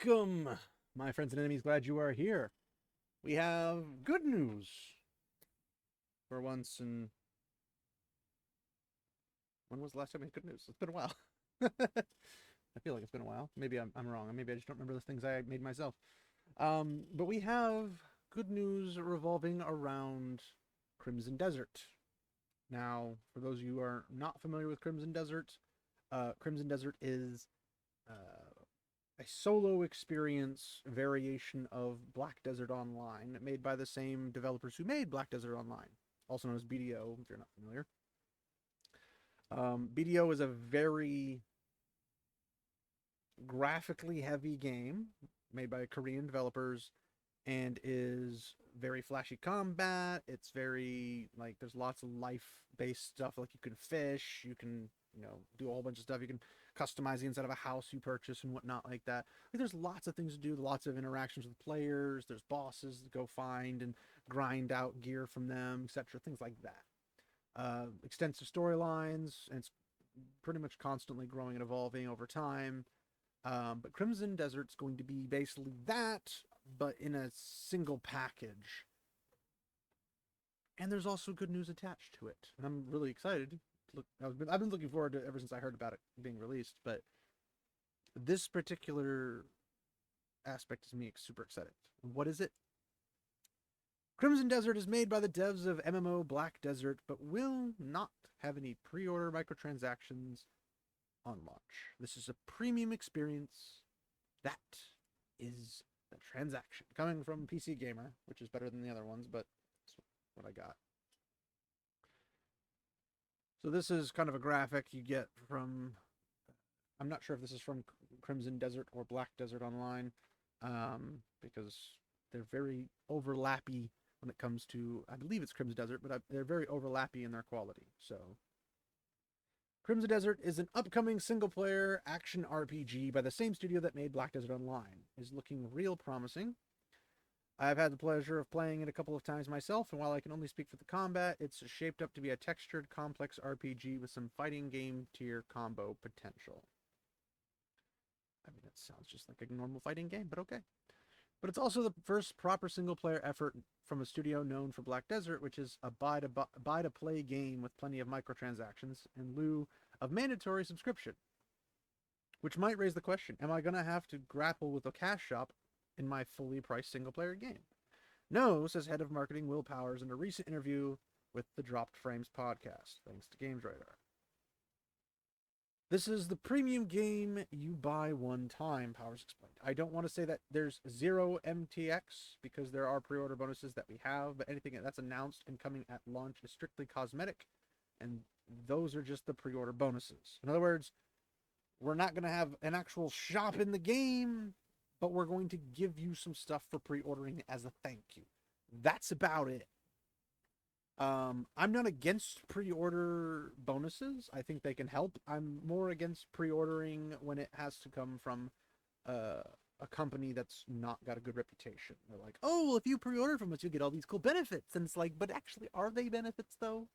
Welcome, my friends and enemies. Glad you are here. We have good news for once. And when was the last time we had good news? It's been a while. I feel like it's been a while. Maybe I'm wrong. Maybe I just don't remember the things I made myself. But we have good news revolving around Crimson Desert. Now, for those of you who are not familiar with Crimson Desert is a solo experience variation of Black Desert Online, made by the same developers who made Black Desert Online, also known as BDO, if you're not familiar. BDO is a very graphically heavy game made by Korean developers and is very flashy combat. It's very, like, there's lots of life-based stuff, like you can fish, you can, do a whole bunch of stuff. You can customize the inside of a house you purchase and whatnot like that. Like, there's lots of things to do, lots of interactions with players. There's bosses to go find and grind out gear from them, etc. Things like that. Extensive storylines, and it's pretty much constantly growing and evolving over time. But Crimson Desert's going to be basically that, but in a single package. And there's also good news attached to it. And I'm really excited. I've been looking forward to it ever since I heard about it being released. But this particular aspect is me super excited. What is it? Crimson Desert is made by the devs of MMO Black Desert, but will not have any pre-order microtransactions on launch. This is a premium experience. That is the transaction coming from PC Gamer, which is better than the other ones, but that's what I got. So this is kind of a graphic you get from, I'm not sure if this is from Crimson Desert or Black Desert Online, because they're very overlappy when it comes to, I believe it's Crimson Desert, but they're very overlappy in their quality. So Crimson Desert is an upcoming single-player action RPG by the same studio that made Black Desert Online. It is looking real promising. I've had the pleasure of playing it a couple of times myself, and while I can only speak for the combat, it's shaped up to be a textured, complex RPG with some fighting game tier combo potential. I mean, that sounds just like a normal fighting game, but okay. But it's also the first proper single-player effort from a studio known for Black Desert, which is a buy-to-play game with plenty of microtransactions in lieu of mandatory subscription. Which might raise the question, am I going to have to grapple with a cash shop in my fully priced single-player game? No, says head of marketing Will Powers in a recent interview with the Dropped Frames podcast, thanks to Games Radar. This is the premium game you buy one time, Powers explained. I don't want to say that there's zero MTX, because there are pre-order bonuses that we have, but anything that's announced and coming at launch is strictly cosmetic, and those are just the pre-order bonuses. In other words, we're not going to have an actual shop in the game, but we're going to give you some stuff for pre-ordering as a thank you. That's about it. I'm not against pre-order bonuses. I think they can help. I'm more against pre-ordering when it has to come from a company that's not got a good reputation. They're like, oh, well, if you pre-order from us, you'll get all these cool benefits. And it's like, but actually, are they benefits, though?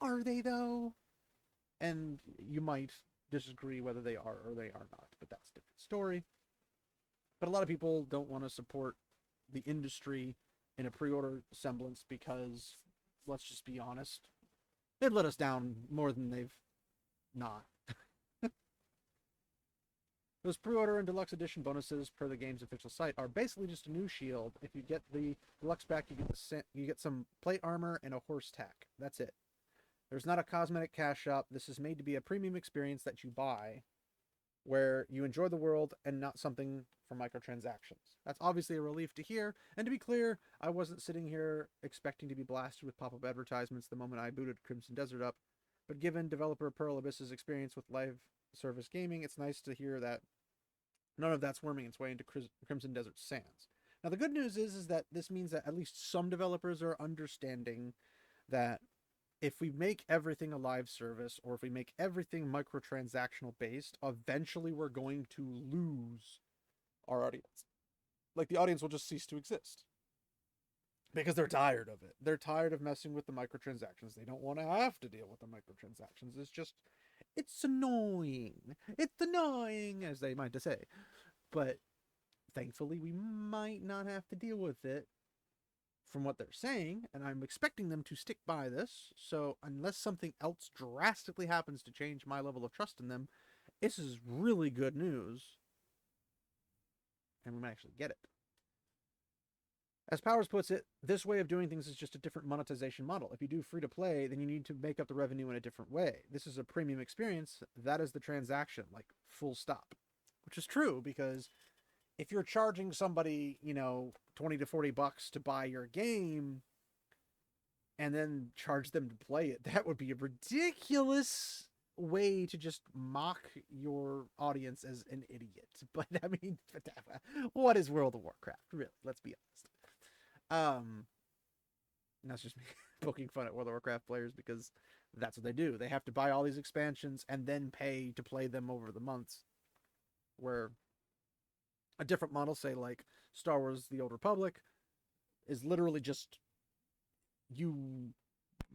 Are they, though? And you might disagree whether they are or they are not, but that's a different story. But a lot of people don't want to support the industry in a pre-order semblance because, let's just be honest, they've let us down more than they've not. Those pre-order and deluxe edition bonuses per the game's official site are basically just a new shield. If you get the deluxe pack, you get some plate armor and a horse tack. That's it. There's not a cosmetic cash shop. This is made to be a premium experience that you buy, where you enjoy the world and not something for microtransactions. That's obviously a relief to hear. And to be clear, I wasn't sitting here expecting to be blasted with pop-up advertisements the moment I booted Crimson Desert up. But given developer Pearl Abyss's experience with live service gaming, it's nice to hear that none of that's worming its way into Crimson Desert sands. Now, the good news is that this means that at least some developers are understanding that if we make everything a live service, or if we make everything microtransactional based, eventually we're going to lose our audience. Like, the audience will just cease to exist. Because they're tired of it. They're tired of messing with the microtransactions. They don't want to have to deal with the microtransactions. It's annoying. It's annoying, as they might to say. But thankfully, we might not have to deal with it from what they're saying, and I'm expecting them to stick by this. So unless something else drastically happens to change my level of trust in them, this is really good news, and we might actually get it. As Powers puts it, this way of doing things is just a different monetization model. If you do free to play, then you need to make up the revenue in a different way. This is a premium experience. That is the transaction, like full stop. Which is true, because if you're charging somebody, 20 to 40 bucks to buy your game and then charge them to play it, that would be a ridiculous way to just mock your audience as an idiot. But I mean, what is World of Warcraft? Really, let's be honest. That's just me poking fun at World of Warcraft players, because that's what they do. They have to buy all these expansions and then pay to play them over the months. Where a different model, say like Star Wars The Old Republic, is literally just you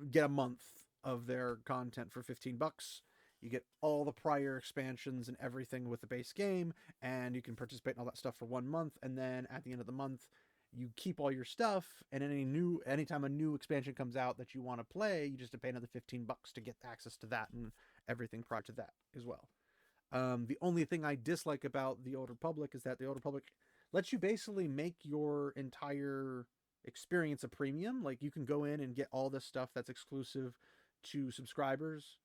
get a month of their content for 15 bucks. You get all the prior expansions and everything with the base game, and you can participate in all that stuff for 1 month, and then at the end of the month, you keep all your stuff, and anytime a new expansion comes out that you want to play, you just have to pay another 15 bucks to get access to that and everything prior to that as well. The only thing I dislike about the Old Republic is that the Old Republic lets you basically make your entire experience a premium. Like, you can go in and get all this stuff that's exclusive to subscribers.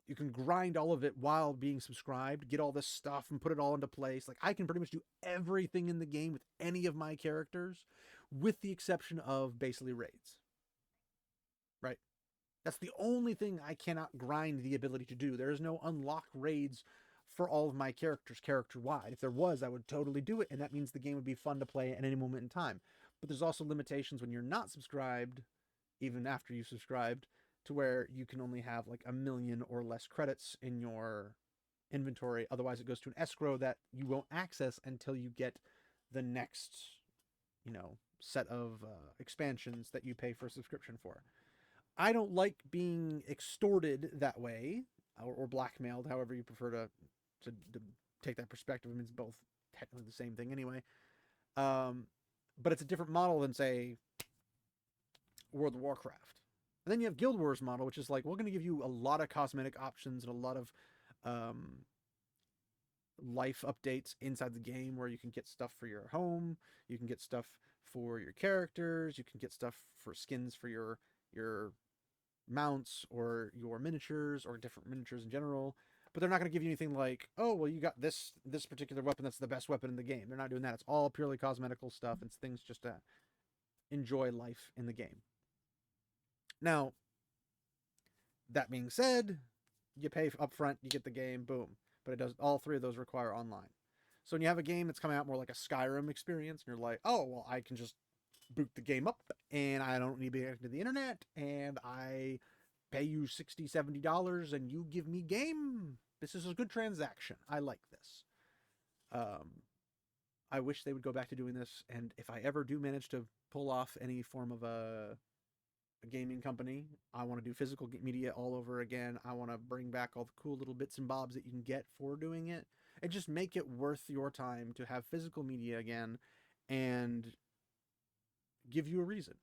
You can grind all of it while being subscribed, get all this stuff and put it all into place. Like, I can pretty much do everything in the game with any of my characters, with the exception of basically raids. Right? That's the only thing I cannot grind the ability to do. There is no unlock raids for all of my characters character-wide. If there was, I would totally do it, and that means the game would be fun to play at any moment in time. But there's also limitations when you're not subscribed, even after you subscribed, to where you can only have like 1 million or less credits in your inventory. Otherwise, it goes to an escrow that you won't access until you get the next, set of expansions that you pay for a subscription for. I don't like being extorted that way, or blackmailed, however you prefer to take that perspective. I mean, it's both technically the same thing anyway. But it's a different model than, say, World of Warcraft. And then you have Guild Wars model, which is like, we're going to give you a lot of cosmetic options and a lot of life updates inside the game, where you can get stuff for your home, you can get stuff for your characters, you can get stuff for skins for your mounts or your miniatures or different miniatures in general. But they're not going to give you anything like, oh, well, you got this particular weapon that's the best weapon in the game. They're not doing that. It's all purely cosmetical stuff. It's things just to enjoy life in the game. Now, that being said, you pay up front, you get the game, boom. But it does, all three of those require online. So when you have a game that's coming out more like a Skyrim experience, and you're like, oh, well, I can just boot the game up, and I don't need to be connected to the internet, and I pay you $60, $70, and you give me game. This is a good transaction. I like this. I wish they would go back to doing this, and if I ever do manage to pull off any form of a gaming company, I want to do physical media all over again. I want to bring back all the cool little bits and bobs that you can get for doing it, and just make it worth your time to have physical media again, and give you a reason.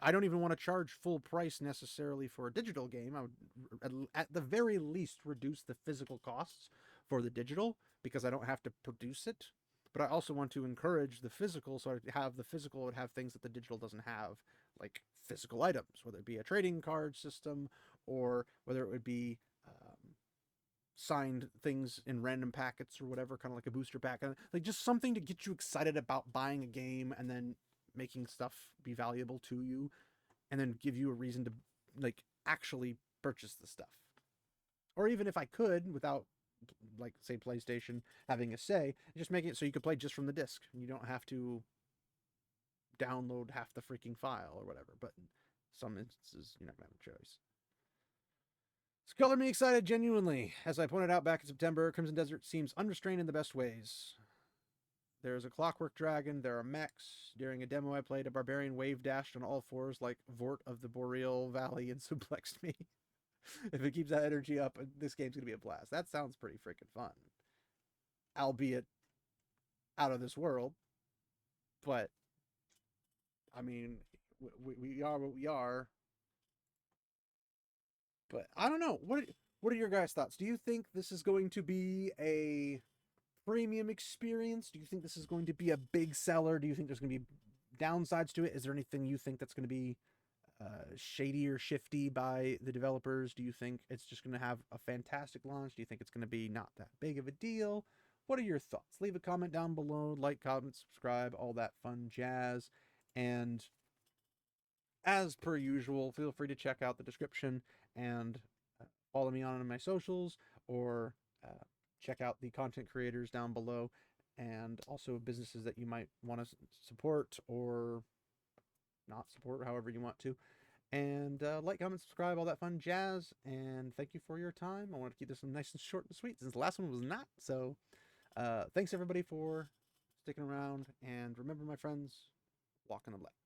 I don't even want to charge full price necessarily for a digital game. I would, at the very least, reduce the physical costs for the digital, because I don't have to produce it. But I also want to encourage the physical, so I have the physical would have things that the digital doesn't have, like physical items, whether it be a trading card system, or whether it would be signed things in random packets or whatever, kind of like a booster pack, like just something to get you excited about buying a game, and then making stuff be valuable to you, and then give you a reason to like actually purchase the stuff. Or even if I could, without, like, say, PlayStation having a say, just make it so you could play just from the disc, and you don't have to download half the freaking file or whatever. But in some instances, you're not gonna have a choice. It's color me excited, genuinely. As I pointed out back in September, Crimson Desert seems unrestrained in the best ways. There's a clockwork dragon, there are mechs. During a demo I played, a barbarian wave dashed on all fours like Vort of the Boreal Valley and suplexed me. If it keeps that energy up, this game's going to be a blast. That sounds pretty freaking fun. Albeit, out of this world. But I mean, we are what we are. But I don't know. What are your guys' thoughts? Do you think this is going to be a premium experience? Do you think this is going to be a big seller? Do you think there's going to be downsides to it? Is there anything you think that's going to be shady or shifty by the developers? Do you think it's just going to have a fantastic launch? Do you think it's going to be not that big of a deal? What are your thoughts? Leave a comment down below. Like, comment, subscribe, all that fun jazz. And as per usual, feel free to check out the description and follow me on my socials, or check out the content creators down below, and also businesses that you might want to support or not support, however you want to. And like, comment, subscribe, all that fun jazz. And thank you for your time. I want to keep this one nice and short and sweet since the last one was not. So thanks everybody for sticking around. And remember, my friends, walk in the light.